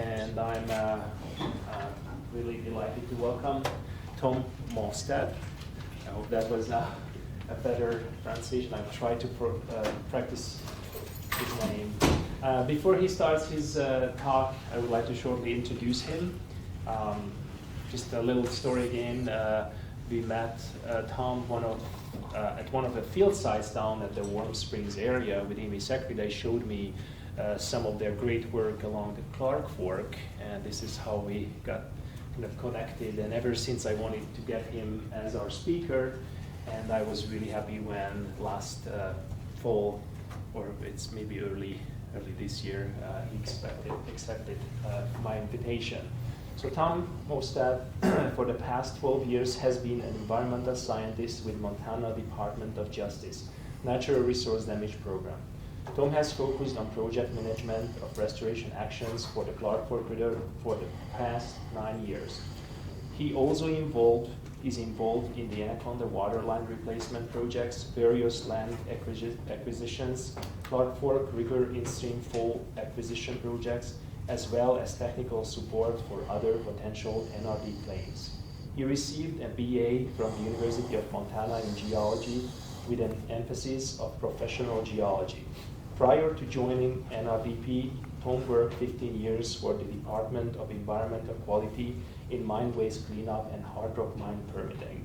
and I'm really delighted to welcome Tom Mostad. I hope that was a better translation. I've tried to practice his name. Before he starts his talk, I would like to shortly introduce him. Just a little story again. We met Tom at one of the field sites down at the Warm Springs area with Amy Secretary. They showed me some of their great work along the Clark Fork, and this is how we got kind of connected. And ever since, I wanted to get him as our speaker, and I was really happy when last fall, or it's maybe early this year, he accepted my invitation. So Tom Mostad, for the past 12 years, has been an environmental scientist with Montana Department of Justice Natural Resource Damage Program. Tom has focused on project management of restoration actions for the Clark Fork River for the past 9 years. He also is involved in the Anaconda waterline replacement projects, various land acquisitions, Clark Fork River in-stream fall acquisition projects, as well as technical support for other potential NRD claims. He received a BA from the University of Montana in geology with an emphasis of professional geology. Prior to joining NRDP, Tom worked 15 years for the Department of Environmental Quality in mine waste cleanup and hard rock mine permitting.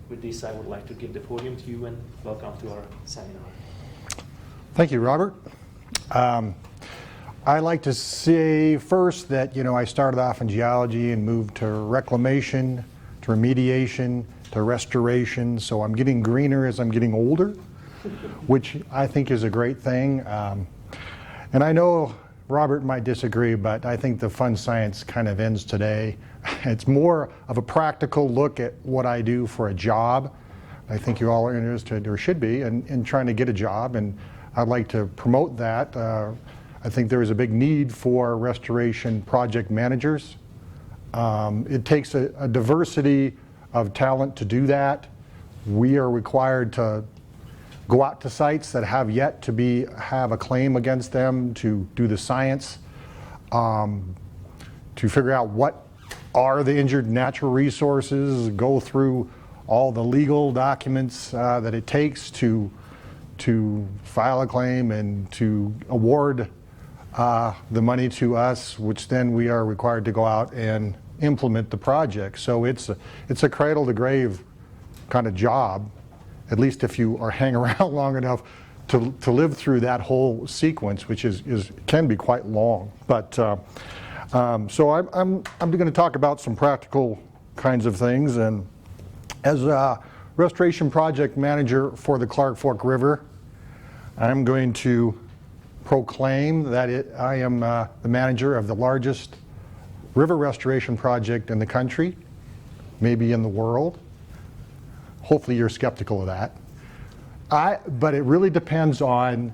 With this, I would like to give the podium to you and welcome to our seminar. Thank you, Robert. I like to say first that, I started off in geology and moved to reclamation, to remediation, to restoration. So I'm getting greener as I'm getting older, which I think is a great thing. And I know Robert might disagree, but I think the fun science kind of ends today. It's more of a practical look at what I do for a job. I think you all are interested, or should be, in trying to get a job, and I'd like to promote that. I think there is a big need for restoration project managers. It takes a diversity of talent to do that. We are required to go out to sites that have yet to have a claim against them, to do the science, to figure out what are the injured natural resources, go through all the legal documents that it takes to file a claim and to award the money to us, which then we are required to go out and implement the project. So it's a cradle to grave kind of job, at least if you are hang around long enough to live through that whole sequence, which can be quite long. But so I'm going to talk about some practical kinds of things. And as a restoration project manager for the Clark Fork River, I'm going to proclaim that I am the manager of the largest river restoration project in the country, maybe in the world. Hopefully you're skeptical of that. But it really depends on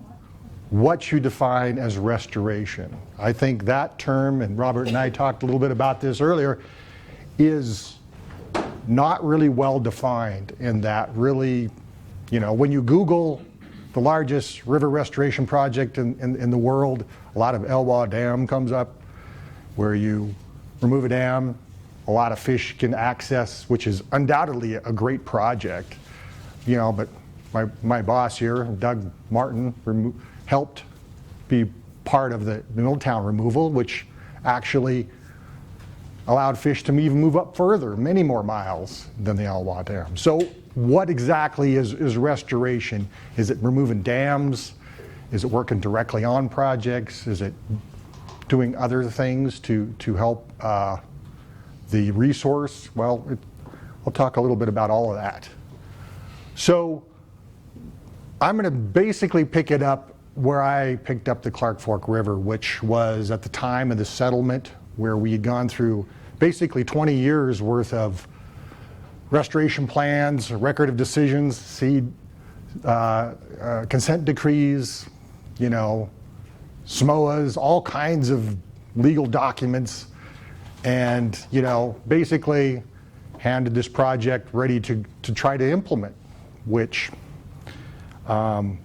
what you define as restoration. I think that term, and Robert and I talked a little bit about this earlier, is not really well defined in that really, when you Google the largest river restoration project in the world, a lot of Elwha Dam comes up, where you remove a dam, a lot of fish can access, which is undoubtedly a great project, but my boss here, Doug Martin, helped be part of the Milltown removal, which actually allowed fish to even move up further, many more miles than the Elwha Dam. So what exactly is restoration? Is it removing dams? Is it working directly on projects? Is it doing other things to help the resource? Well, I'll talk a little bit about all of that. So I'm going to basically pick it up where I picked up the Clark Fork River, which was at the time of the settlement, where we had gone through basically 20 years worth of restoration plans, a record of decisions, consent decrees, SMOAs, all kinds of legal documents, and basically handed this project ready to try to implement, which I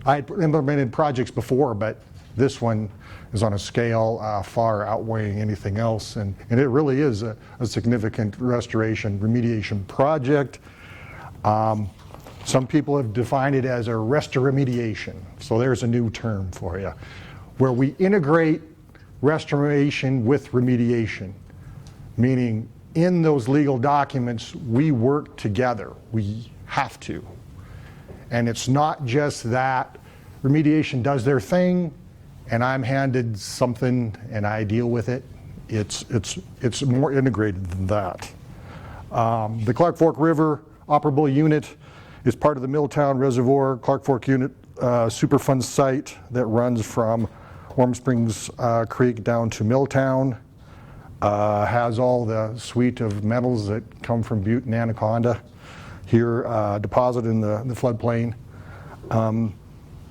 had implemented projects before, but This one is on a scale far outweighing anything else, and it really is a significant restoration remediation project. Some people have defined it as a remediation, so there's a new term for you, where we integrate restoration with remediation, meaning in those legal documents we work together. We have to. And it's not just that remediation does their thing and I'm handed something and I deal with it. It's more integrated than that. The Clark Fork River Operable Unit is part of the Milltown Reservoir Clark Fork Unit Superfund site that runs from Warm Springs Creek down to Milltown. Has all the suite of metals that come from Butte and Anaconda here deposited in the floodplain.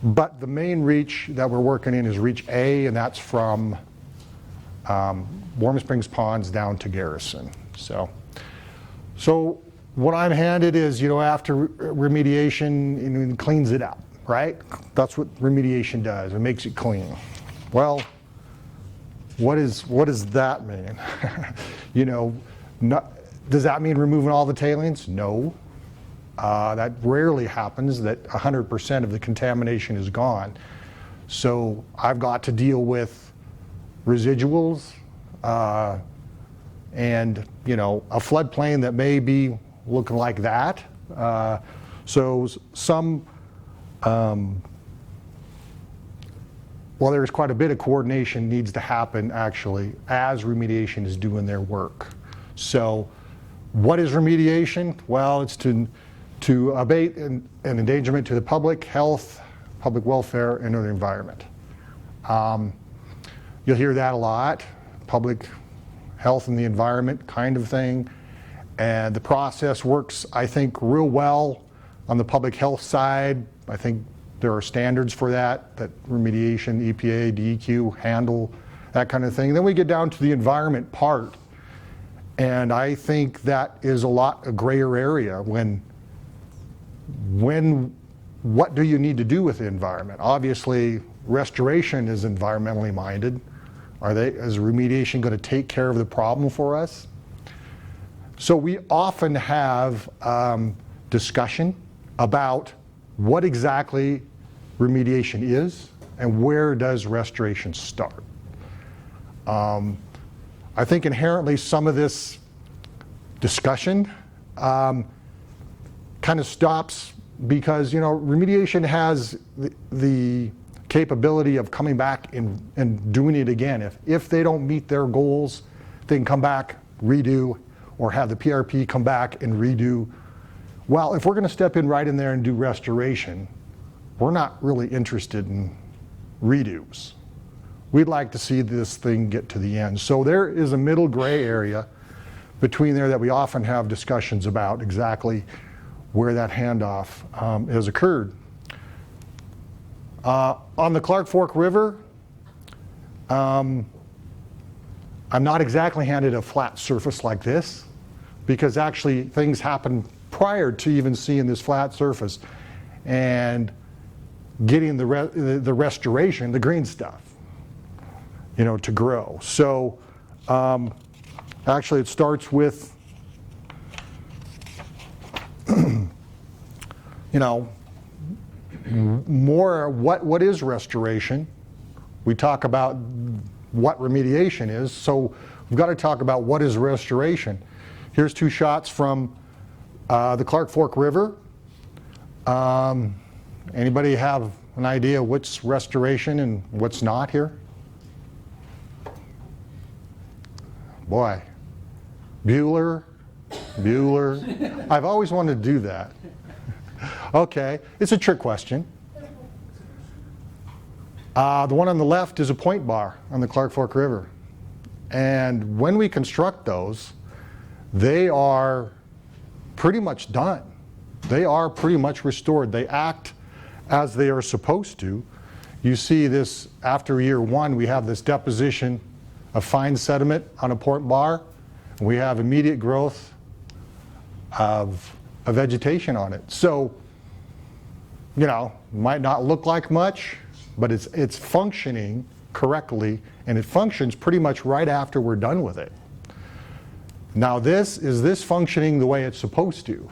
But the main reach that we're working in is Reach A, and that's from Warm Springs Ponds down to Garrison. So what I'm handed is, after remediation, it cleans it up, right? That's what remediation does. It makes it clean. Well, what does that mean? Does that mean removing all the tailings? No. That rarely happens, that 100% of the contamination is gone. So I've got to deal with residuals and a floodplain that may be looking like that. So some there's quite a bit of coordination needs to happen actually as remediation is doing their work. So what is remediation? Well, it's to abate an endangerment to the public health, public welfare, and the environment. You'll hear that a lot, public health and the environment kind of thing. And the process works, I think, real well on the public health side. I think there are standards for that remediation, EPA, DEQ handle, that kind of thing. Then we get down to the environment part. And I think that is a grayer area when what do you need to do with the environment? Obviously, restoration is environmentally minded. Is remediation going to take care of the problem for us? So we often have discussion about what exactly remediation is and where does restoration start. I think inherently some of this discussion kind of stops because remediation has the capability of coming back and doing it again. If they don't meet their goals, they can come back, redo, or have the PRP come back and redo. Well, if we're going to step in right in there and do restoration, we're not really interested in redos. We'd like to see this thing get to the end. So there is a middle gray area between there that we often have discussions about exactly where that handoff has occurred. On the Clark Fork River, I'm not exactly handed a flat surface like this, because actually things happen prior to even seeing this flat surface and getting the restoration, the green stuff, to grow. So actually it starts with more what is restoration. We talk about what remediation is, so we've got to talk about what is restoration. Here's two shots from the Clark Fork River. Anybody have an idea what's restoration and what's not here? Boy, Bueller. I've always wanted to do that. Okay, it's a trick question. The one on the left is a point bar on the Clark Fork River. And when we construct those, they are pretty much done. They are pretty much restored. They act as they are supposed to. You see this after year one, we have this deposition of fine sediment on a point bar. We have immediate growth of vegetation on it. So, might not look like much, but it's functioning correctly, and it functions pretty much right after we're done with it. Now is this functioning the way it's supposed to?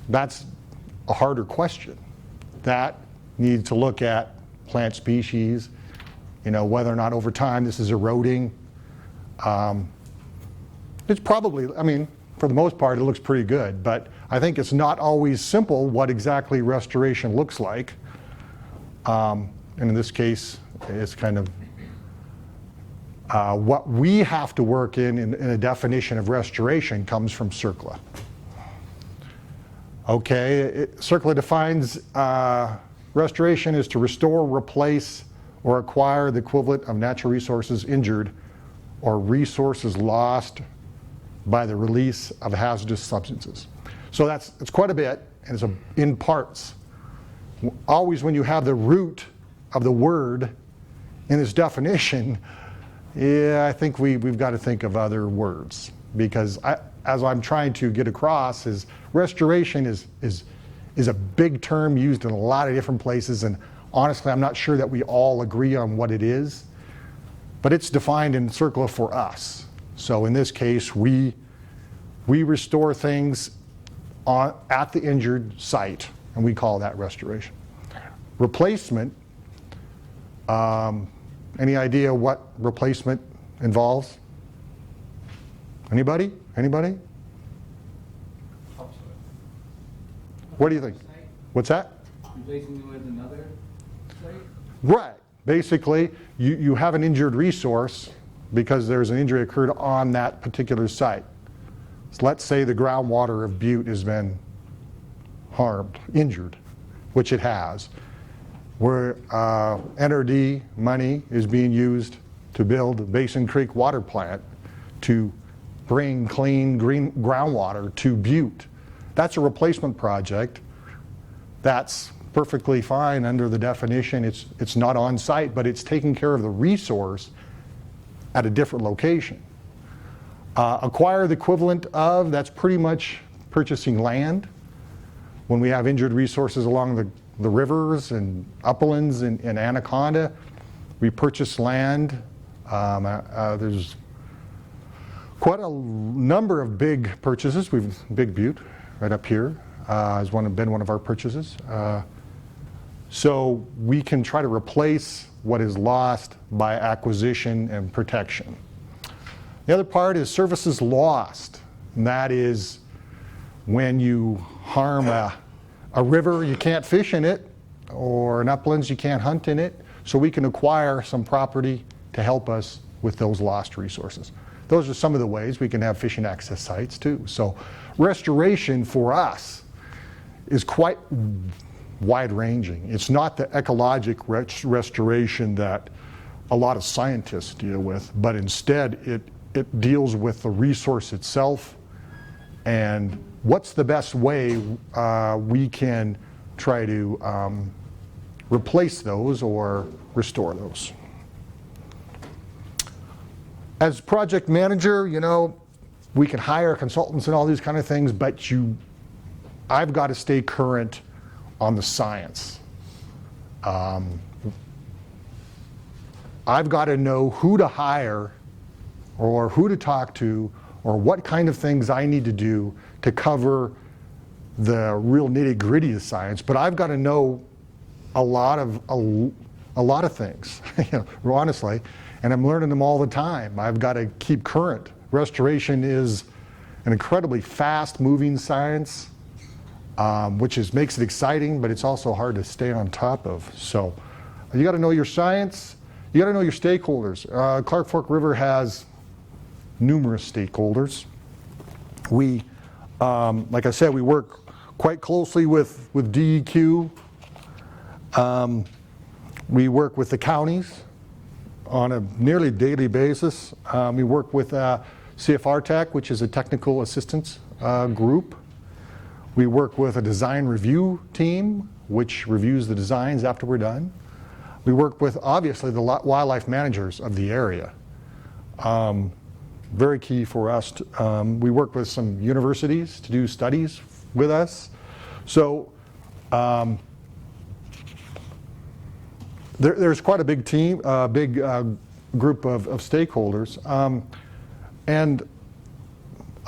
That's a harder question. That needs to look at plant species, whether or not over time this is eroding. It's probably, for the most part, it looks pretty good, but I think it's not always simple what exactly restoration looks like. And in this case, it's kind of what we have to work in a definition of restoration comes from CERCLA. Okay, CERCLA defines restoration is to restore, replace, or acquire the equivalent of natural resources injured or resources lost by the release of hazardous substances. So it's quite a bit, and it's in parts. Always when you have the root of the word in this definition, I think we've got to think of other words, because as I'm trying to get across is restoration is a big term used in a lot of different places, and honestly I'm not sure that we all agree on what it is, but it's defined in CERCLA for us. So in this case we restore things at the injured site, and we call that restoration. Replacement, any idea what replacement involves? Anybody? What do you think? What's that? Replacing it with another site? Right. Basically, you have an injured resource because there's an injury occurred on that particular site. So let's say the groundwater of Butte has been harmed, injured, which it has, where NRD money is being used to build Basin Creek Water Plant to bring clean green groundwater to Butte. That's a replacement project. That's perfectly fine under the definition. It's not on site, but it's taking care of the resource at a different location. Acquire the equivalent of, that's pretty much purchasing land. When we have injured resources along the rivers and uplands in Anaconda, we purchase land. There's quite a number of big purchases. Big Butte, right up here, has been one of our purchases. So we can try to replace what is lost by acquisition and protection. The other part is services lost, and that is when you harm a river, you can't fish in it, or an uplands, you can't hunt in it, so we can acquire some property to help us with those lost resources. Those are some of the ways we can have fishing access sites too. So restoration for us is quite wide-ranging. It's not the ecologic restoration that a lot of scientists deal with, but instead it deals with the resource itself and what's the best way we can try to replace those or restore those. As project manager, we can hire consultants and all these kind of things, but I've got to stay current on the science. I've got to know who to hire or who to talk to or what kind of things I need to do to cover the real nitty-gritty of science, but I've got to know a lot of things, honestly, and I'm learning them all the time. I've got to keep current. Restoration is an incredibly fast-moving science, which makes it exciting, but it's also hard to stay on top of. So you got to know your science. You got to know your stakeholders. Clark Fork River has numerous stakeholders. We, like I said, we work quite closely with DEQ. We work with the counties on a nearly daily basis. We work with CFR Tech, which is a technical assistance group. We work with a design review team, which reviews the designs after we're done. We work with, obviously, the wildlife managers of the area. Very key for us. We work with some universities to do studies with us. So There's quite a big team, big group of stakeholders. And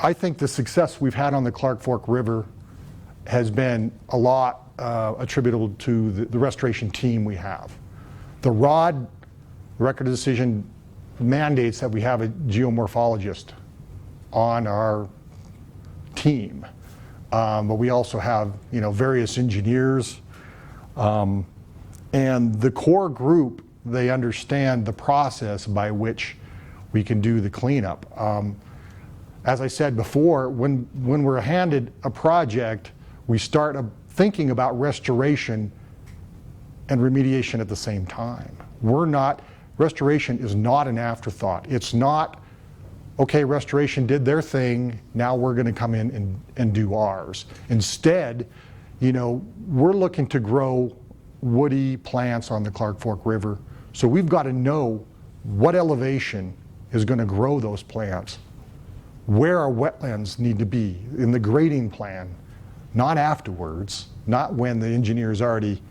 I think the success we've had on the Clark Fork River has been a lot attributable to the restoration team we have. The ROD, Record of Decision, mandates that we have a geomorphologist on our team. But we also have, various engineers. And the core group, they understand the process by which we can do the cleanup. As I said before, when we're handed a project, we start thinking about restoration and remediation at the same time. Restoration is not an afterthought. It's not, okay, restoration did their thing, now we're going to come in and do ours. Instead, we're looking to grow woody plants on the Clark Fork River, so we've got to know what elevation is going to grow those plants, where our wetlands need to be in the grading plan, not afterwards, not when the engineer's already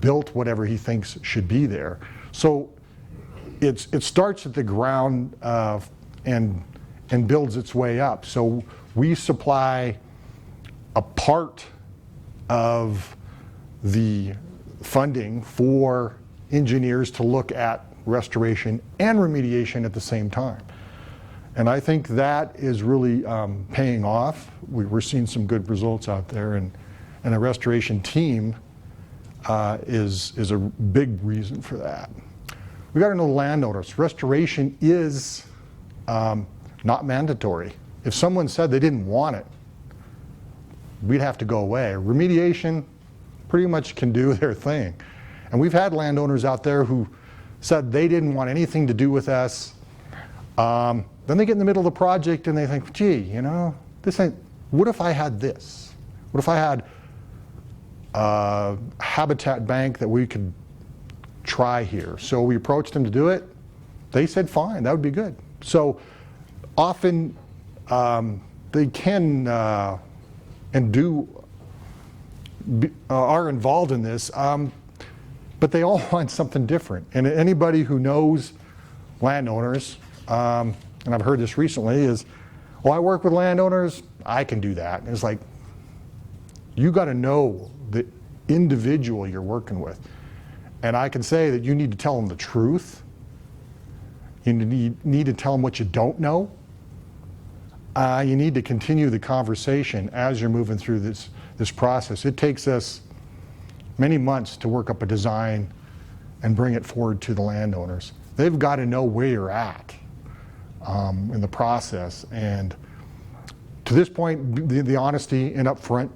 built whatever he thinks should be there. So it starts at the ground and builds its way up. So we supply a part of the funding for engineers to look at restoration and remediation at the same time. And I think that is really paying off. We're seeing some good results out there, and a restoration team is a big reason for that. We got to know the landowners. Restoration is not mandatory. If someone said they didn't want it, we'd have to go away. Remediation pretty much can do their thing. And we've had landowners out there who said they didn't want anything to do with us. Then they get in the middle of the project and they think, gee, this ain't, what if I had this? What if I had a habitat bank that we could try here? So we approached them to do it. They said, fine, that would be good. So often they can and do are involved in this, but they all want something different. And anybody who knows landowners, and I've heard this recently, is, well, I work with landowners, I can do that. And it's like, you got to know the individual you're working with. And I can say that you need to tell them the truth. You need to tell them what you don't know. You need to continue the conversation as you're moving through this process. It takes us many months to work up a design and bring it forward to the landowners. They've got to know where you're at in the process. And to this point, the honesty and upfront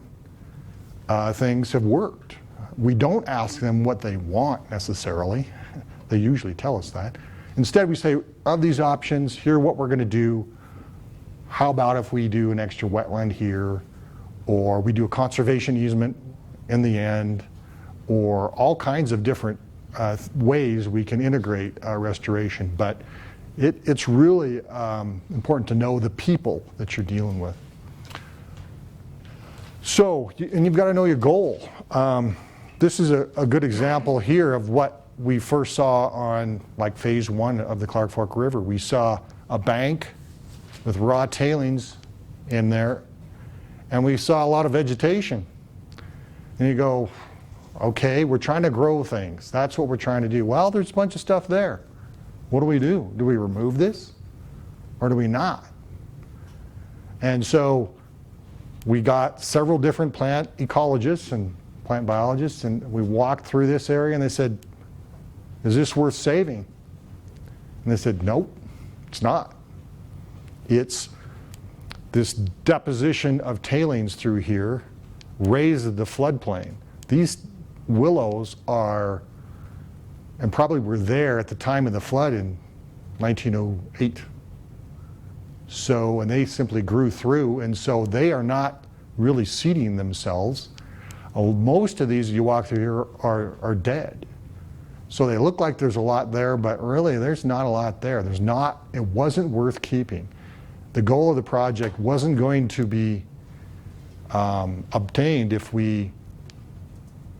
things have worked. We don't ask them what they want necessarily. They usually tell us that. Instead, we say, of these options, here are what we're going to do. How about if we do an extra wetland here, or we do a conservation easement in the end, or all kinds of different ways we can integrate restoration. But it's really important to know the people that you're dealing with. So, and you've got to know your goal. This is a good example here of what we first saw on like phase 1 of the Clark Fork River. We saw a bank with raw tailings in there, and we saw a lot of vegetation. And you go, okay, we're trying to grow things. That's what we're trying to do. Well, there's a bunch of stuff there. What do? Do we remove this or do we not? And so we got several different plant ecologists and plant biologists, and we walked through this area and they said, is this worth saving? And they said, nope, it's not. It's this deposition of tailings through here raised the floodplain. These willows are, and probably were there at the time of the flood in 1908. So, and they simply grew through, and so they are not really seeding themselves. Most of these you walk through here are dead. So they look like there's a lot there, but really there's not a lot there. It wasn't worth keeping. The goal of the project wasn't going to be obtained if we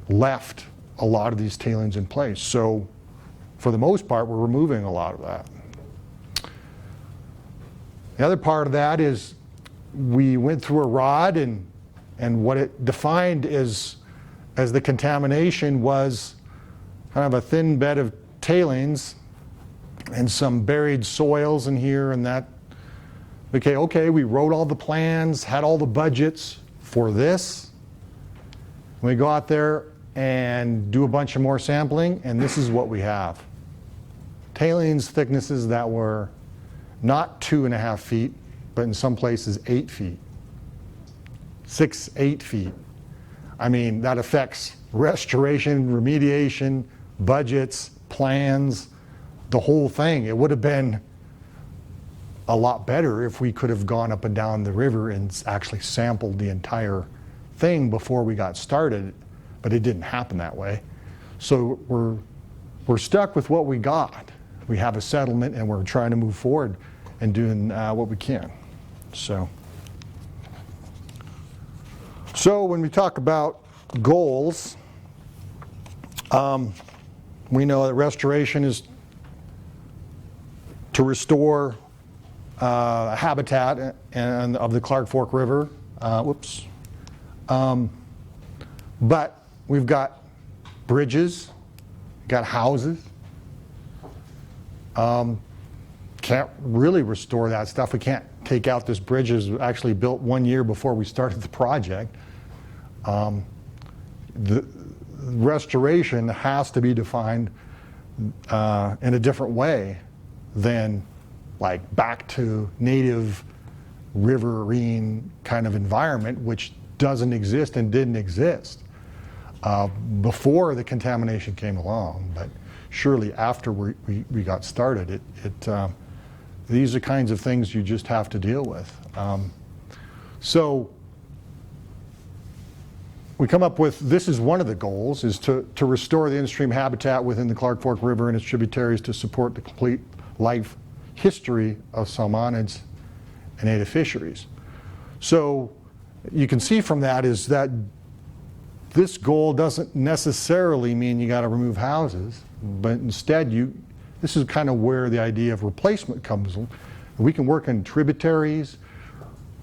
left a lot of these tailings in place. So for the most part, we're removing a lot of that. The other part of that is we went through a rod, and what it defined as the contamination was kind of a thin bed of tailings and some buried soils in here and that. Okay, we wrote all the plans, had all the budgets for this. We go out there and do a bunch of more sampling, and this is what we have. Tailings thicknesses that were not 2.5 feet, but in some places 8 feet. 6, 8 feet. I mean, that affects restoration, remediation, budgets, plans, the whole thing. It would have been a lot better if we could have gone up and down the river and actually sampled the entire thing before we got started, but it didn't happen that way. So we're stuck with what we got. We have a settlement, and we're trying to move forward and doing what we can. So when we talk about goals, we know that restoration is to restore habitat of the Clark Fork River. But we've got bridges, got houses. Can't really restore that stuff. We can't take out this bridge. It was actually built 1 year before we started the project. The restoration has to be defined in a different way than like back to native riverine kind of environment, which doesn't exist and didn't exist before the contamination came along. But surely after we got started, these are kinds of things you just have to deal with. So we come up with, this is one of the goals, is to restore the in-stream habitat within the Clark Fork River and its tributaries to support the complete life history of salmonids and native fisheries. So you can see from that is that this goal doesn't necessarily mean you got to remove houses, but instead this is kind of where the idea of replacement comes in. We can work in tributaries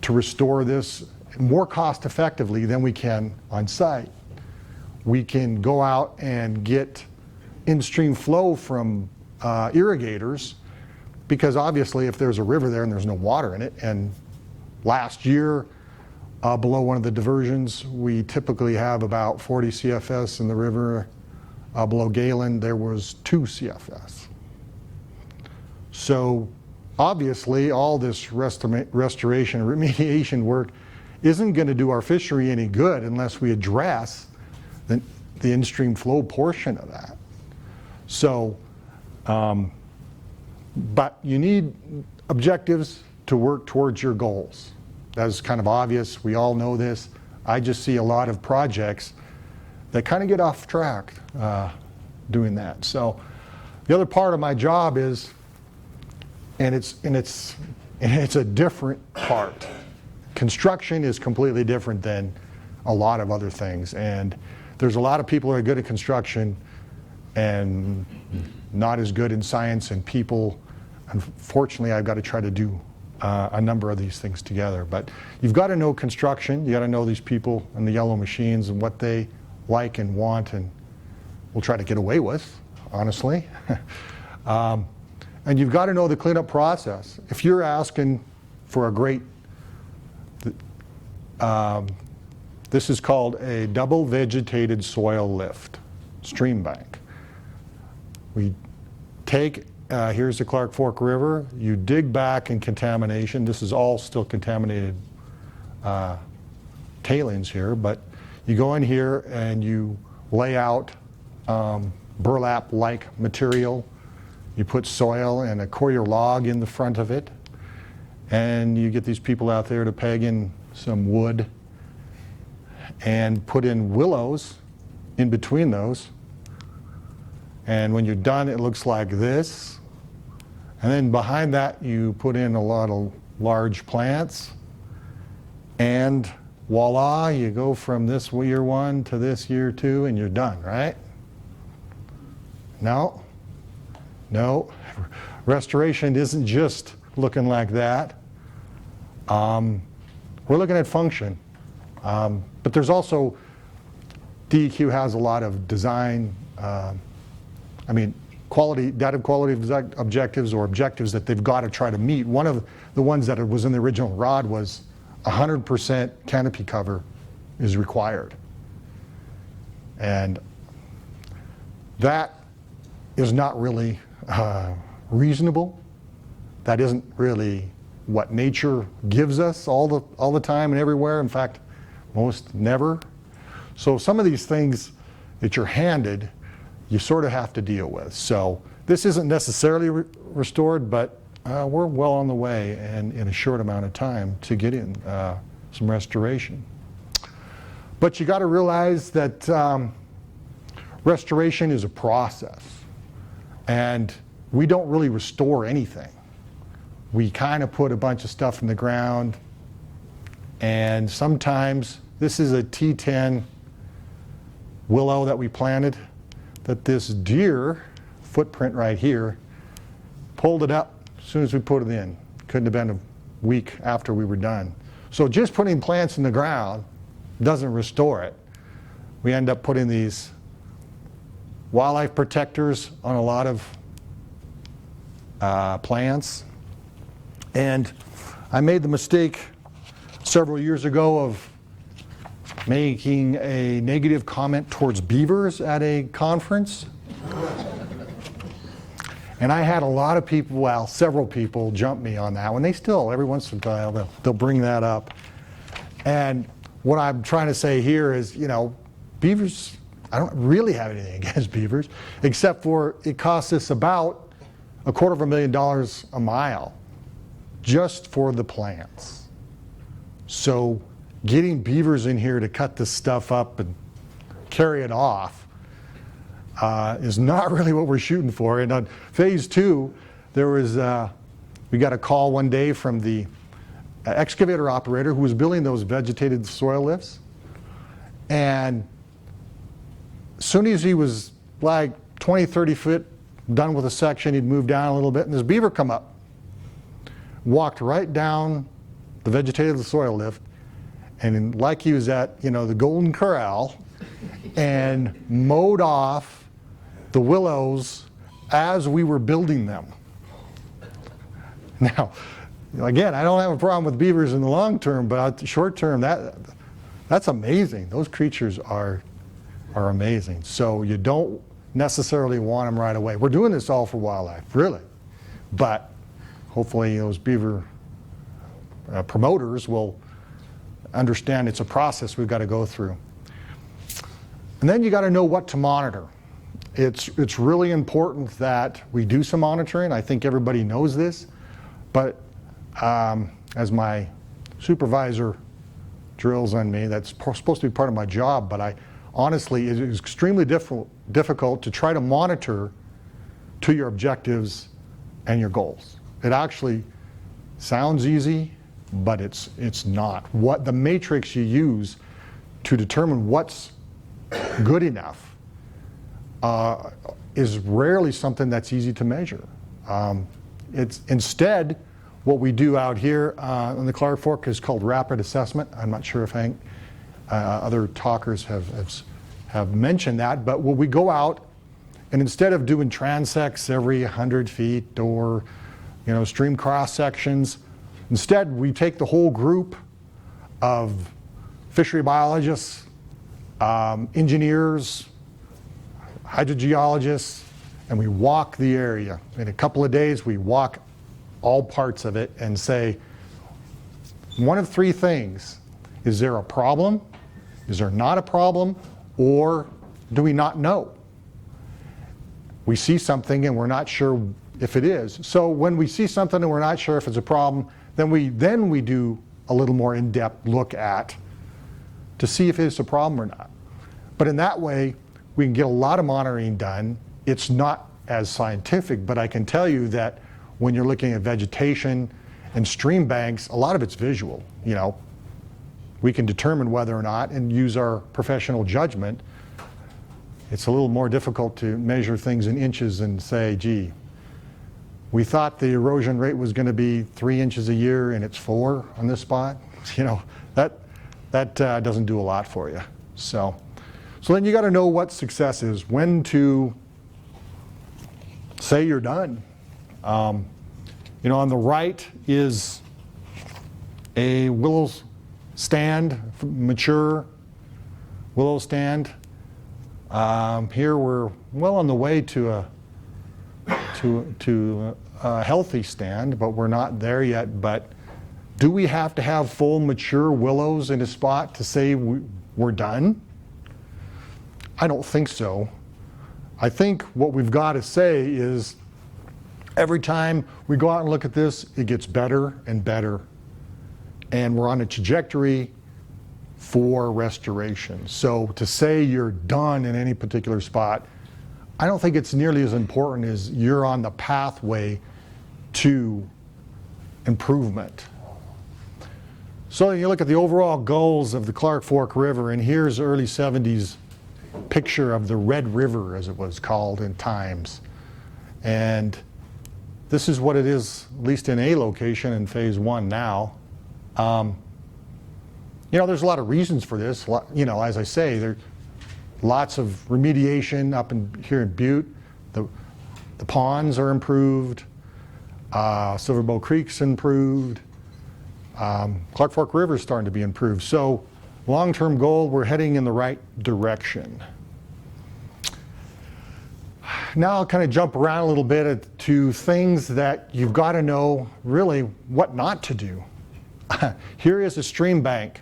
to restore this more cost effectively than we can on site. We can go out and get in-stream flow from irrigators, because obviously if there's a river there and there's no water in it, and last year below one of the diversions we typically have about 40 CFS in the river. Below Galen there was 2 CFS. So obviously all this restoration and remediation work isn't going to do our fishery any good unless we address the in-stream flow portion of that. So but you need objectives to work towards your goals. That's kind of obvious. We all know this. I just see a lot of projects that kind of get off track doing that. So the other part of my job is, and it's a different part. Construction is completely different than a lot of other things, and there's a lot of people who are good at construction and not as good in science and people. Unfortunately, I've got to try to do a number of these things together. But you've got to know construction, you got to know these people and the yellow machines and what they like and want and will try to get away with, honestly. And you've got to know the cleanup process. If you're asking for a great, this is called a double vegetated soil lift, stream bank. We take, here's the Clark Fork River, you dig back in contamination. This is all still contaminated tailings here, but you go in here and you lay out burlap-like material. You put soil and a coir log in the front of it, and you get these people out there to peg in some wood and put in willows in between those. And when you're done, it looks like this. And then behind that, you put in a lot of large plants. And voila, you go from this year 1 to this year 2, and you're done, right? No, no. Restoration isn't just looking like that. We're looking at function. But there's also, DEQ has a lot of design, data quality objectives or objectives that they've got to try to meet. One of the ones that was in the original ROD was 100% canopy cover is required. And that is not really reasonable. That isn't really what nature gives us all the time and everywhere. In fact, most never. So some of these things that you're handed, you sort of have to deal with. So this isn't necessarily restored, but we're well on the way and in a short amount of time to get in some restoration. But you got to realize that restoration is a process, and we don't really restore anything. We kind of put a bunch of stuff in the ground, and sometimes this is a T10 willow that we planted, that this deer footprint right here pulled it up as soon as we put it in. Couldn't have been a week after we were done. So just putting plants in the ground doesn't restore it. We end up putting these wildlife protectors on a lot of plants. And I made the mistake several years ago of making a negative comment towards beavers at a conference. And I had a lot of people, well, several people jump me on that one. They still, every once in a while, they'll bring that up. And what I'm trying to say here is, beavers, I don't really have anything against beavers, except for it costs us about $250,000 a mile just for the plants. So getting beavers in here to cut this stuff up and carry it off is not really what we're shooting for. And on phase 2, there was, we got a call one day from the excavator operator who was building those vegetated soil lifts. And as soon as he was like 20, 30 feet done with a section, he'd move down a little bit, and this beaver come up, walked right down the vegetated soil lift, and like he was at, the Golden Corral, and mowed off the willows as we were building them. Now, again, I don't have a problem with beavers in the long term, but short term, that's amazing. Those creatures are amazing. So you don't necessarily want them right away. We're doing this all for wildlife, really. But hopefully those beaver promoters will understand it's a process we've got to go through. And then you got to know what to monitor. It's really important that we do some monitoring. I think everybody knows this, but as my supervisor drills on me, that's supposed to be part of my job, but honestly, it is extremely difficult to try to monitor to your objectives and your goals. It actually sounds easy, but it's not. What the matrix you use to determine what's good enough is rarely something that's easy to measure. It's instead what we do out here on the Clark Fork is called rapid assessment. I'm not sure if Hank, other talkers have mentioned that, but when we go out and instead of doing transects every 100 feet or stream cross sections, instead we take the whole group of fishery biologists, engineers, hydrogeologists, and we walk the area. In a couple of days, we walk all parts of it and say, one of three things: is there a problem? Is there not a problem? Or do we not know? We see something and we're not sure if it is. So when we see something and we're not sure if it's a problem, then we do a little more in-depth look at to see if it's a problem or not. But in that way, we can get a lot of monitoring done. It's not as scientific, but I can tell you that when you're looking at vegetation and stream banks, a lot of it's visual. We can determine whether or not and use our professional judgment it's a little more difficult to measure things in inches and say, gee, we thought the erosion rate was going to be 3 inches a year and it's 4 on this spot. You know, that doesn't do a lot for you. So then you got to know what success is, when to say you're done. You know, on the right is a willow stand, mature willow stand. Here we're well on the way to a healthy stand, but we're not there yet. But do we have to have full mature willows in a spot to say we're done? I don't think so. I think what we've got to say is every time we go out and look at this, it gets better and better. And we're on a trajectory for restoration. So to say you're done in any particular spot, I don't think it's nearly as important as you're on the pathway to improvement. So you look at the overall goals of the Clark Fork River, and here's early 70s picture of the Red River, as it was called in times. And this is what it is, at least in a location in phase 1 now. You know, there's a lot of reasons for this. You know, as I say, there are lots of remediation up here in Butte. The ponds are improved. Silverbow Creek's improved. Clark Fork River's starting to be improved. So long-term goal, we're heading in the right direction. Now I'll kind of jump around a little bit to things that you've got to know really what not to do. Here is a stream bank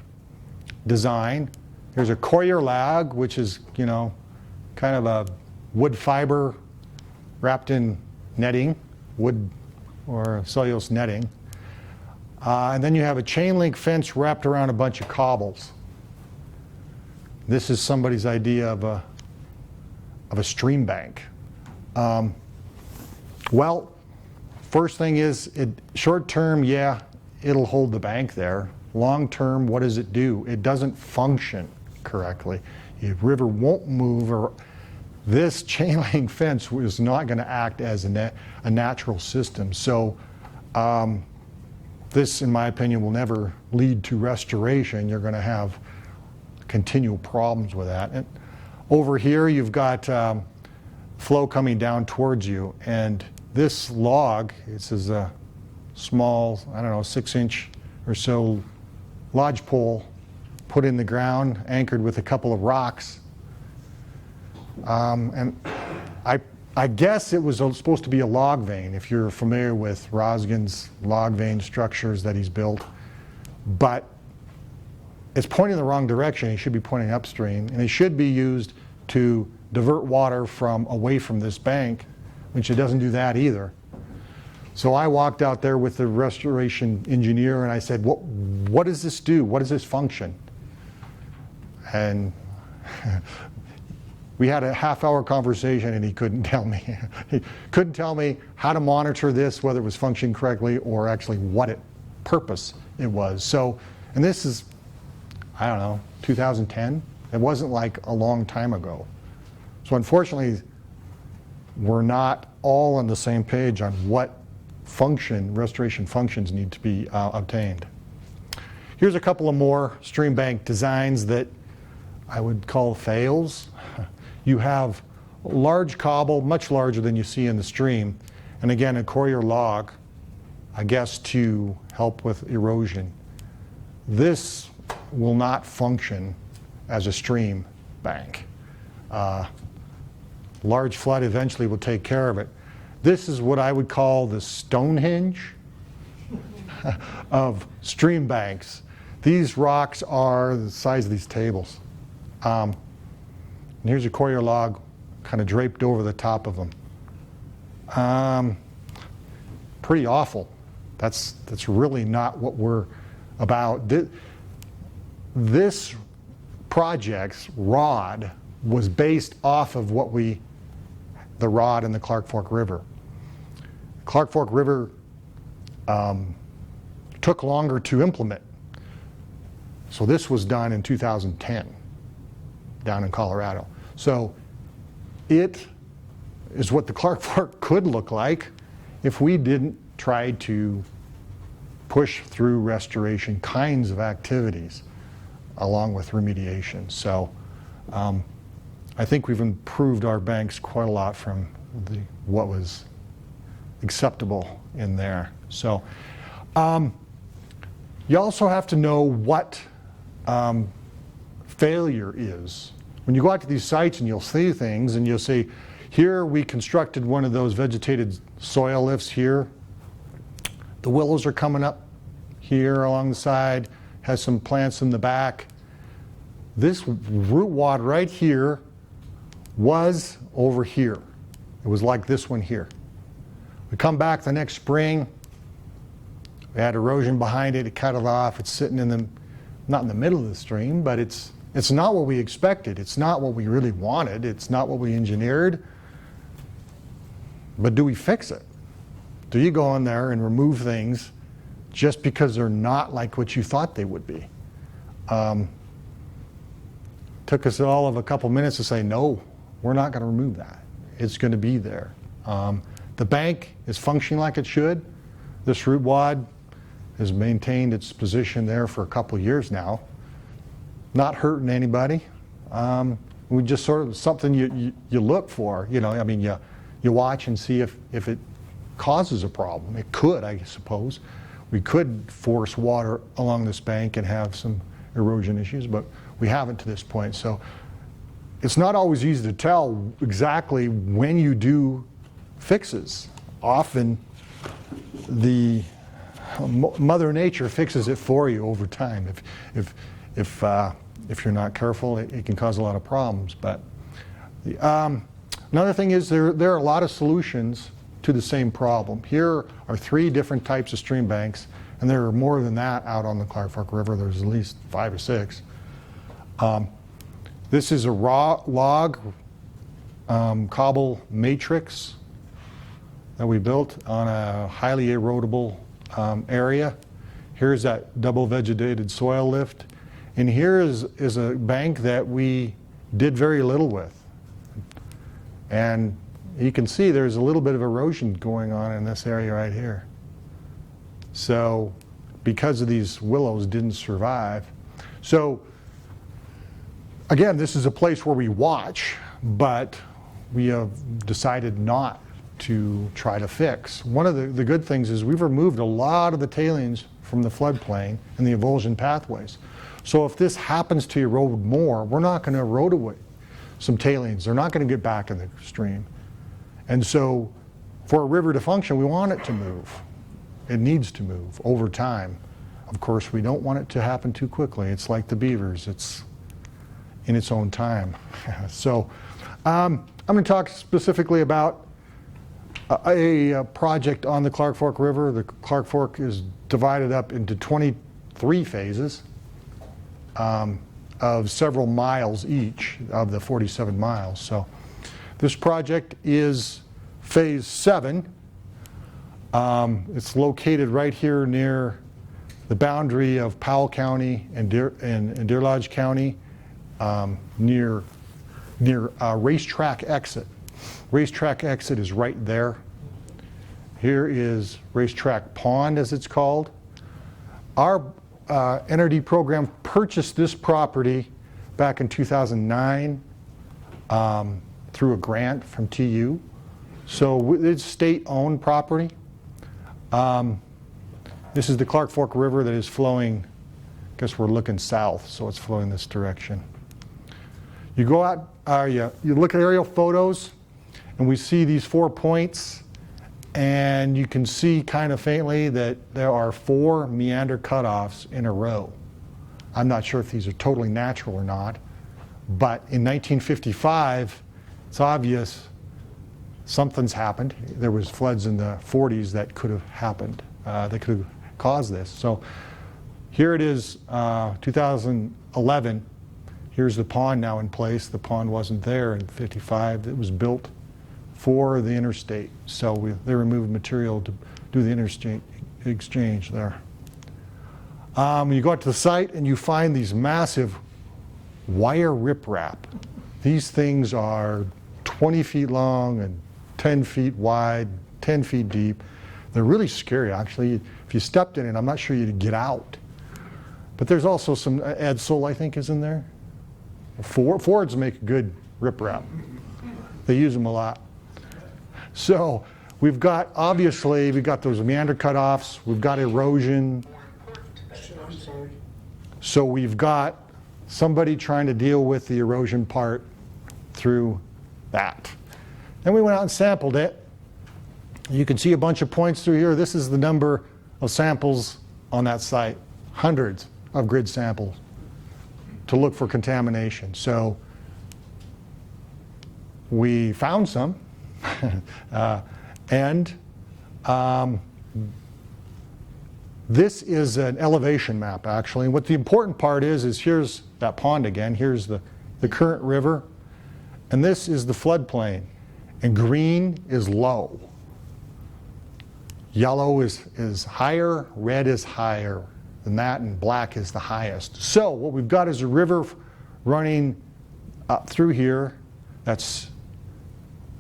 design. There's a coir lag, which is, you know, kind of a wood fiber wrapped in netting, wood or cellulose netting. And then you have a chain link fence wrapped around a bunch of cobbles. This is somebody's idea of a stream bank. Well, first thing is, short term, yeah, it'll hold the bank there. Long term, what does it do? It doesn't function correctly. The river won't move, or this chain link fence is not going to act as a natural system. So this, in my opinion, will never lead to restoration. You're going to have continual problems with that. And over here, you've got flow coming down towards you, and this log, this is a small, I don't know, 6-inch or so lodge pole put in the ground, anchored with a couple of rocks. And I guess it was supposed to be a log vein, if you're familiar with Roskin's log vein structures that he's built. But it's pointing the wrong direction. It should be pointing upstream, and it should be used to divert water away from this bank, which it doesn't do that either. So I walked out there with the restoration engineer and I said, what does this do? What does this function? And we had a half-hour conversation and he couldn't tell me. He couldn't tell me how to monitor this, whether it was functioning correctly or actually what purpose it was. So, and this is, I don't know, 2010? It wasn't like a long time ago. So unfortunately, we're not all on the same page on what restoration functions need to be obtained. Here's a couple of more stream bank designs that I would call fails. You have a large cobble, much larger than you see in the stream, and again a coir log, I guess, to help with erosion. This will not function as a stream bank. Large flood eventually will take care of it. This is what I would call the Stonehenge of stream banks. These rocks are the size of these tables. And here's a coir log kind of draped over the top of them. Pretty awful. That's really not what we're about. This project's rod was based off of the rod in the Clark Fork River. Clark Fork River took longer to implement. So this was done in 2010 down in Colorado. So it is what the Clark Fork could look like if we didn't try to push through restoration kinds of activities along with remediation. So I think we've improved our banks quite a lot from what was acceptable in there. So you also have to know what failure is. When you go out to these sites and you'll see things and you'll say, here we constructed one of those vegetated soil lifts here. The willows are coming up here along the side, has some plants in the back. This root wad right here was over here. It was like this one here. We come back the next spring, we had erosion behind it, it cut it off, it's sitting in the, not in the middle of the stream, but it's not what we expected. It's not what we really wanted. It's not what we engineered. But do we fix it? Do you go in there and remove things just because they're not like what you thought they would be? Took us all of a couple minutes to say, no, we're not going to remove that. It's going to be there. The bank is functioning like it should. This root wad has maintained its position there for a couple of years now. Not hurting anybody. We just sort of something you look for. You know, I mean, you watch and see if it causes a problem. It could, I suppose. We could force water along this bank and have some erosion issues, but we haven't to this point. So it's not always easy to tell exactly when you do fixes. Often the Mother Nature fixes it for you over time. If you're not careful, it can cause a lot of problems. But another thing is there are a lot of solutions to the same problem. Here are 3 different types of stream banks, and there are more than that out on the Clark Fork River. There's at least 5 or 6. This is a raw log cobble matrix that we built on a highly erodible area. Here's that double vegetated soil lift. And here is a bank that we did very little with. And you can see there's a little bit of erosion going on in this area right here. So because of these willows didn't survive. So again, this is a place where we watch, but we have decided not to try to fix. One of the good things is we've removed a lot of the tailings from the floodplain and the avulsion pathways. So if this happens to erode more, we're not going to erode away some tailings. They're not going to get back in the stream. And so for a river to function, we want it to move. It needs to move over time. Of course, we don't want it to happen too quickly. It's like the beavers. It's in its own time. So I'm going to talk specifically about a project on the Clark Fork River. The Clark Fork is divided up into 23 phases of several miles each of the 47 miles. So this project is phase 7. It's located right here near the boundary of Powell County and Deer Lodge County, near Racetrack Exit. Racetrack Exit is right there. Here is Racetrack Pond, as it's called. Our NRD program purchased this property back in 2009 through a grant from TU. So it's state-owned property. This is the Clark Fork River that is flowing, I guess we're looking south, so it's flowing this direction. You go out, you look at aerial photos, and we see these 4 points, and you can see kind of faintly that there are 4 meander cutoffs in a row. I'm not sure if these are totally natural or not, but in 1955, it's obvious something's happened. There was floods in the 40s that could have happened, that could have caused this. So here it is, 2011. Here's the pond now in place. The pond wasn't there in 55. It was built for the interstate. So they removed material to do the interstate exchange there. You go out to the site and you find these massive wire riprap. These things are 20 feet long and 10 feet wide, 10 feet deep. They're really scary, actually. If you stepped in it, I'm not sure you'd get out. But there's also some Edsel, I think, is in there. Fords make a good riprap. They use them a lot. So we've got, obviously, we've got those meander cutoffs. We've got erosion. I'm sorry. So we've got somebody trying to deal with the erosion part through that. Then we went out and sampled it. You can see a bunch of points through here. This is the number of samples on that site, hundreds of grid samples to look for contamination. So we found some, and this is an elevation map, actually. And what the important part is here's that pond again. Here's the current river, and this is the floodplain. And green is low. Yellow is higher, red is higher than that, and black is the highest. So what we've got is a river running up through here that's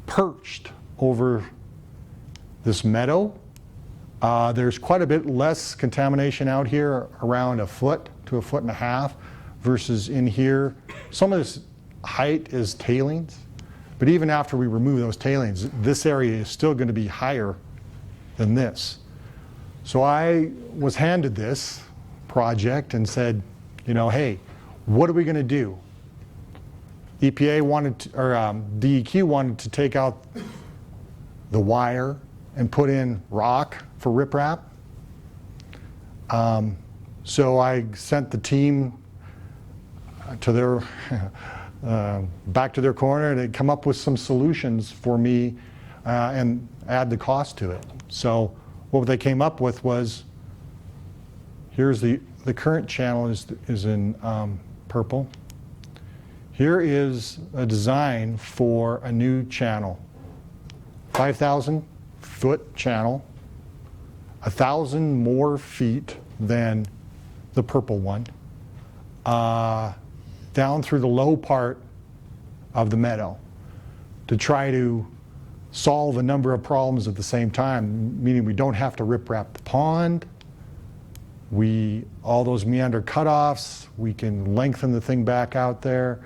perched over this meadow. There's quite a bit less contamination out here, around a foot to a foot and a half, versus in here. Some of this height is tailings, but even after we remove those tailings, this area is still going to be higher than this. So I was handed this project and said, you know, hey, what are we going to do? EPA wanted to, or DEQ wanted to take out the wire and put in rock for riprap. So I sent the team to their back to their corner to come up with some solutions for me and add the cost to it. So what they came up with was, here's the current channel is in purple. Here is a design for a new channel, 5,000 foot channel, 1,000 more feet than the purple one, down through the low part of the meadow to try to solve a number of problems at the same time, meaning we don't have to riprap the pond, all those meander cutoffs, we can lengthen the thing back out there.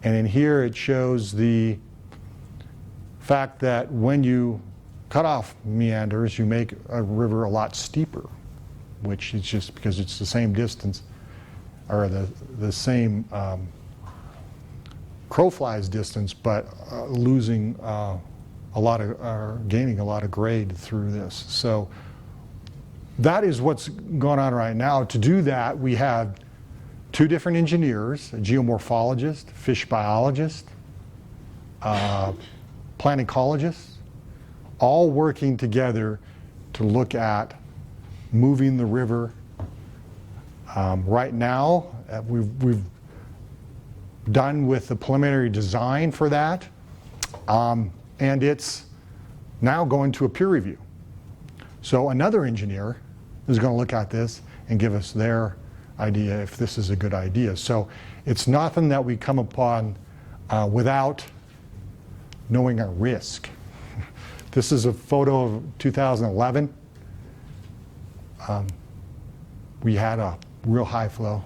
And in here it shows the fact that when you cut off meanders, you make a river a lot steeper, which is just because it's the same distance, or the same crowflies distance, but losing a lot of, gaining a lot of grade through this. So that is what's going on right now. To do that, we have two different engineers, a geomorphologist, fish biologist, plant ecologist, all working together to look at moving the river. Right now, we've done with the preliminary design for that, and it's now going to a peer review. So another engineer is going to look at this and give us their idea if this is a good idea. So it's nothing that we come upon without knowing our risk. This is a photo of 2011. We had a real high flow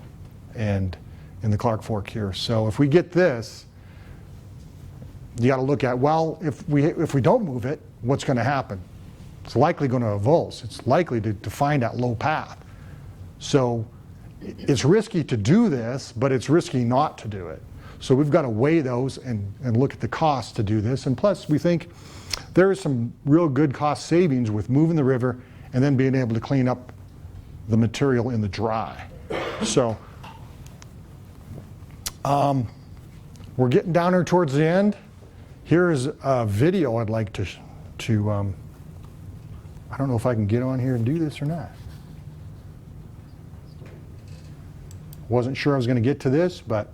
and in the Clark Fork here. So if we get this, you got to look at, well, if we don't move it, what's going to happen? It's likely going to avulse. It's likely to find that low path. So it's risky to do this, but it's risky not to do it. So we've got to weigh those and look at the cost to do this. And plus, we think there is some real good cost savings with moving the river and then being able to clean up the material in the dry. So we're getting down here towards the end. Here's a video I'd like to I don't know if I can get on here and do this or not. Wasn't sure I was going to get to this, but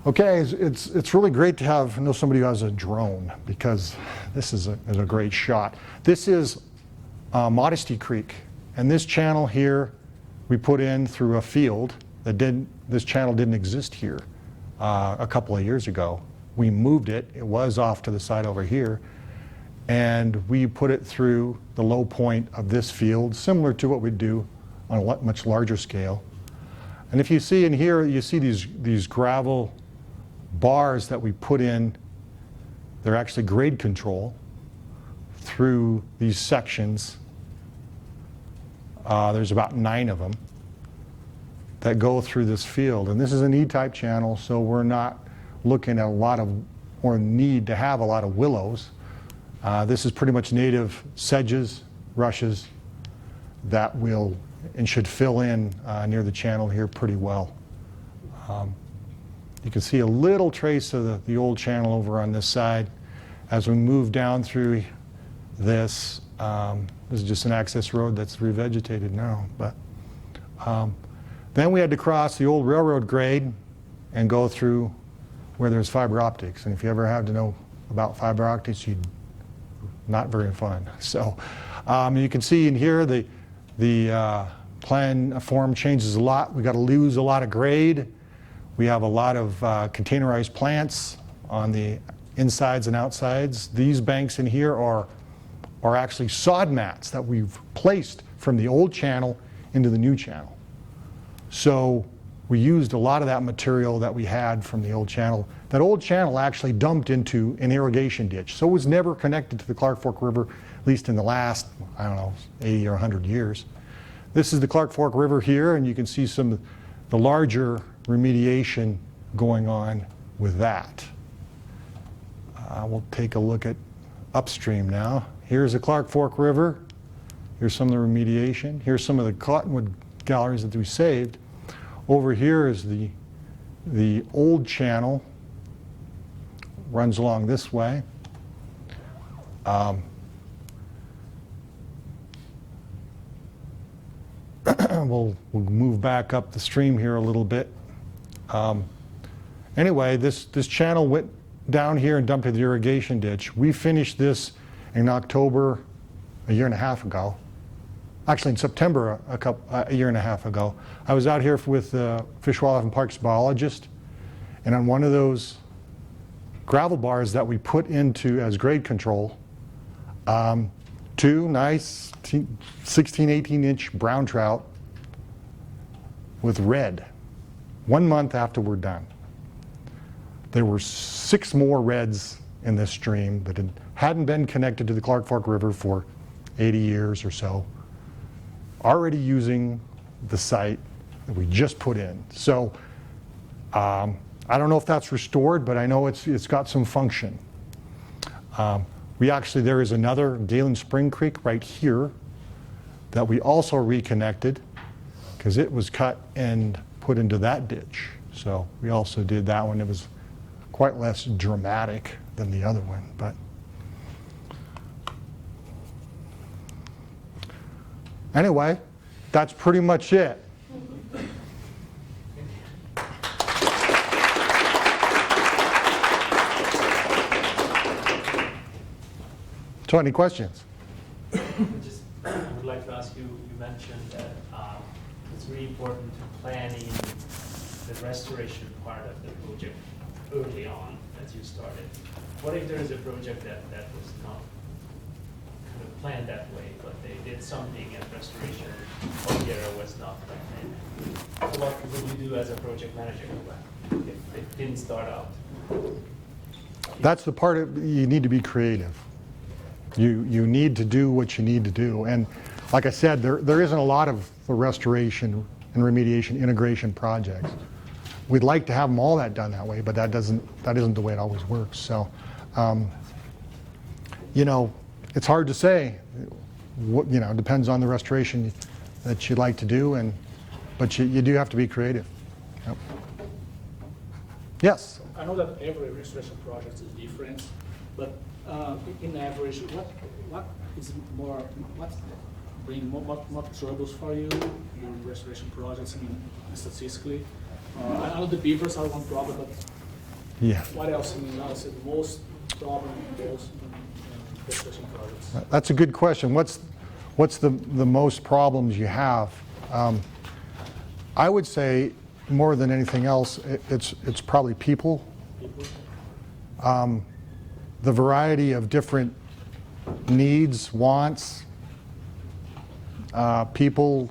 okay, it's really great to know somebody who has a drone, because this is a great shot. This is Modesty Creek, and this channel here we put in through a field that this channel didn't exist here a couple of years ago. we moved it. It was off to the side over here. And we put it through the low point of this field, similar to what we do on a much larger scale. And if you see in here, you see these gravel bars that we put in. They're actually grade control through these sections. There's about 9 of them that go through this field. And this is an E-type channel, so we're not looking at a lot of, or need to have a lot of willows. This is pretty much native sedges, rushes that will and should fill in near the channel here pretty well. You can see a little trace of the old channel over on this side. As we move down through this, this is just an access road that's revegetated now. But then we had to cross the old railroad grade and go through where there's fiber optics. And if you ever have to know about fiber optics, not very fun. So you can see in here the plan form changes a lot. We got to lose a lot of grade. We have a lot of containerized plants on the insides and outsides. These banks in here are actually sod mats that we've placed from the old channel into the new channel. So we used a lot of that material that we had from the old channel. That old channel actually dumped into an irrigation ditch, so it was never connected to the Clark Fork River, at least in the last, I don't know, 80 or 100 years. This is the Clark Fork River here, and you can see some of the larger remediation going on with that. We'll take a look at upstream now. Here's the Clark Fork River. Here's some of the remediation. Here's some of the cottonwood galleries that we saved. Over here is the old channel, runs along this way. We'll move back up the stream here a little bit. Anyway, this channel went down here and dumped into the irrigation ditch. We finished this in October a year and a half ago. Actually, in September a year and a half ago. I was out here with Fish, Wildlife, and Parks biologist, and on one of those gravel bars that we put into as grade control, 2 nice 16, 18-inch brown trout with red, 1 month after we're done. There were 6 more reds in this stream that hadn't been connected to the Clark Fork River for 80 years or so, already using the site that we just put in. So I don't know if that's restored, but I know it's got some function. There is another Galen Spring Creek right here that we also reconnected because it was cut and put into that ditch. So we also did that one. It was quite less dramatic than the other one, but anyway, that's pretty much it. So any questions? I would like to ask you, you mentioned that it's really important to planning the restoration part of the project early on as you started. What if there is a project that was not kind of planned that way, but they did something and restoration of the area was not planned? What would you do as a project manager if it didn't start out? That's the part you need to be creative. You need to do what you need to do. And like I said, there isn't a lot of the restoration and remediation integration projects. We'd like to have them all done that way, but that isn't the way it always works. So, it's hard to say. It depends on the restoration that you'd like to do, but you do have to be creative. Yep. Yes? I know that every restoration project is different, but in average, what bring more troubles for you in restoration projects? I mean, statistically, I know the beavers are one problem, but yeah. What else? I mean, the most problem in restoration projects. That's a good question. What's the most problems you have? I would say more than anything else, it's probably people. The variety of different needs, wants, people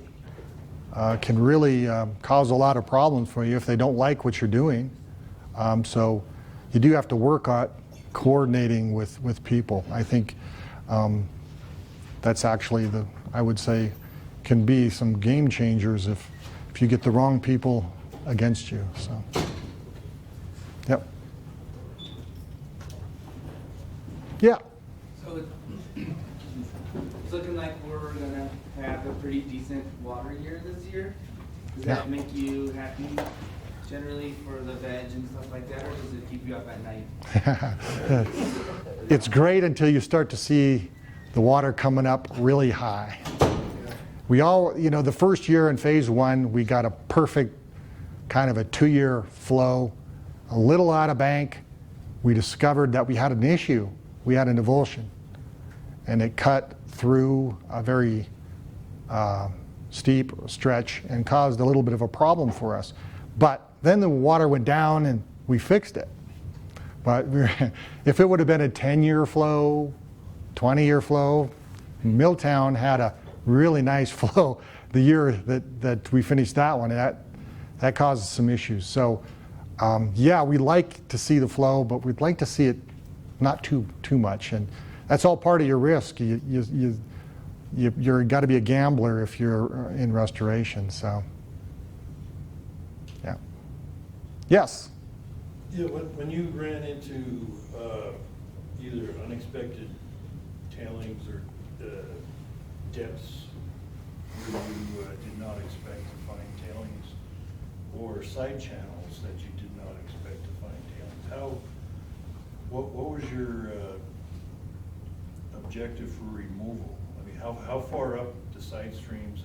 can really cause a lot of problems for you if they don't like what you're doing. So you do have to work on coordinating with people. I think that's actually I would say, can be some game changers if you get the wrong people against you. So, yep. Yeah. So it's looking like we're gonna have a pretty decent water year this year. Does Yeah. that make you happy generally for the veg and stuff like that, or does it keep you up at night? It's great until you start to see the water coming up really high. We all, the first year in phase 1, we got a perfect kind of a 2-year flow, a little out of bank. We discovered that we had an issue. We had an avulsion, and it cut through a very steep stretch and caused a little bit of a problem for us. But then the water went down and we fixed it. But if it would have been a 10-year flow, 20-year flow, Milltown had a really nice flow the year that we finished that one, and that causes some issues. So yeah, we like to see the flow, but we'd like to see it not too much, and that's all part of your risk. You're got to be a gambler if you're in restoration. So yeah. Yes. Yeah, when you ran into either unexpected tailings or depths where you did not expect to find tailings, or side channels that you did not expect to find tailings, what was your objective for removal? I mean, how far up the side streams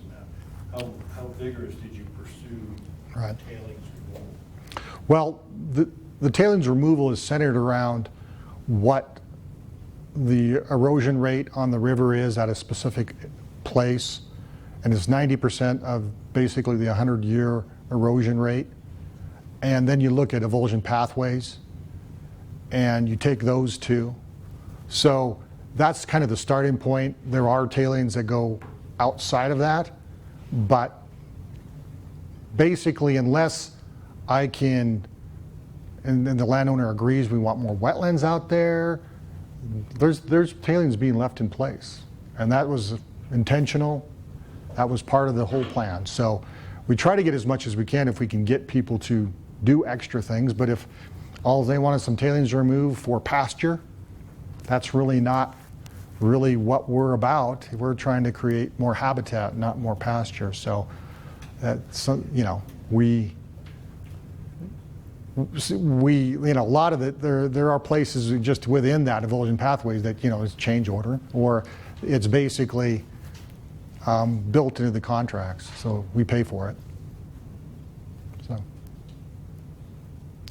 and how vigorous did you pursue Right. tailings removal? Well, the tailings removal is centered around what the erosion rate on the river is at a specific place, and it's 90% of basically the 100-year erosion rate. And then you look at avulsion pathways, and you take those two. So that's kind of the starting point. There are tailings that go outside of that, but basically, unless I can, and the landowner agrees we want more wetlands out there, there's tailings being left in place. And that was intentional. That was part of the whole plan. So we try to get as much as we can if we can get people to do extra things, but if all they want is some tailings removed for pasture, that's really not really what we're about. We're trying to create more habitat, not more pasture. So that's, a lot of it, there are places just within that avulsion pathways that, is change order, or it's basically built into the contracts, so we pay for it. So,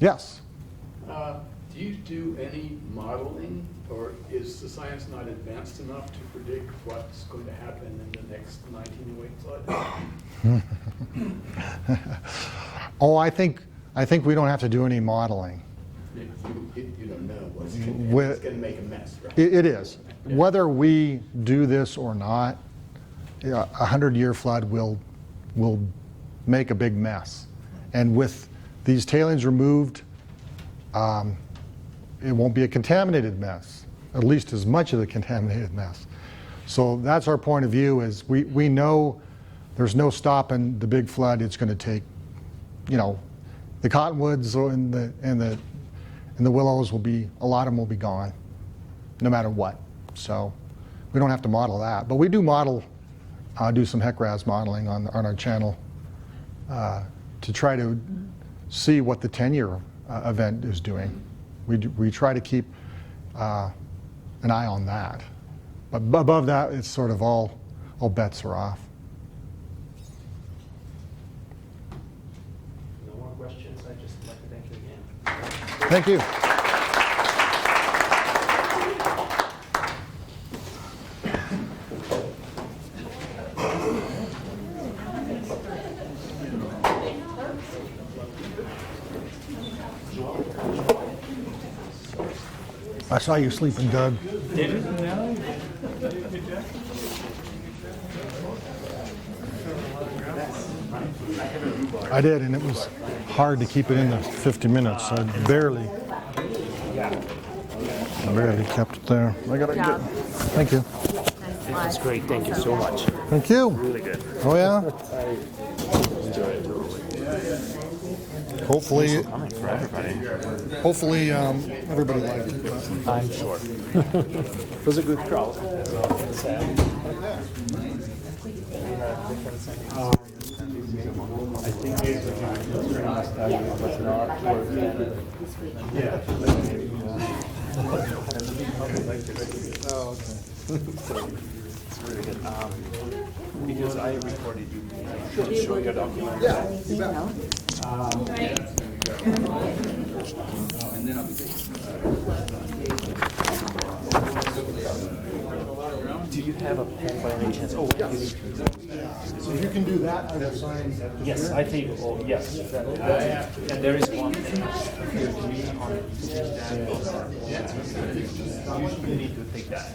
yes? Do you do any modeling, or is the science not advanced enough to predict what's going to happen in the next 1908 flood? Oh, I think we don't have to do any modeling. You don't know what's With- going to make a mess, right? It is. Whether we do this or not, a 100-year flood will make a big mess. And with these tailings removed, it won't be a contaminated mess, at least as much of a contaminated mess. So that's our point of view, is we know there's no stopping the big flood. It's going to take, the cottonwoods and the willows will be, a lot of them will be gone, no matter what. So we don't have to model that, but we do model, do some HEC-RAS modeling on our channel to try to see what the 10-year event is doing. We try to keep an eye on that, but above that, it's sort of all bets are off. No more questions. I'd just like to thank you again. Thank you. I saw you sleeping, Doug. Did you? I did, and it was hard to keep it in the 50 minutes. I barely kept it there. I gotta get. Thank you. That's great. Thank you so much. Thank you. Really good. Oh yeah. Enjoy it totally. Hopefully, Coming for everybody. hopefully everybody liked it. I'm sure. It was a good crowd. So it's, I think it was not working. Yeah. Oh, okay. So it's really good. Because I recorded you, I show your document. Yeah. Do you have a pen by any chance? Oh, you need to. So if you can do that, I will sign. Yes, I think, oh, yes. And there is one here to me on you need to take that.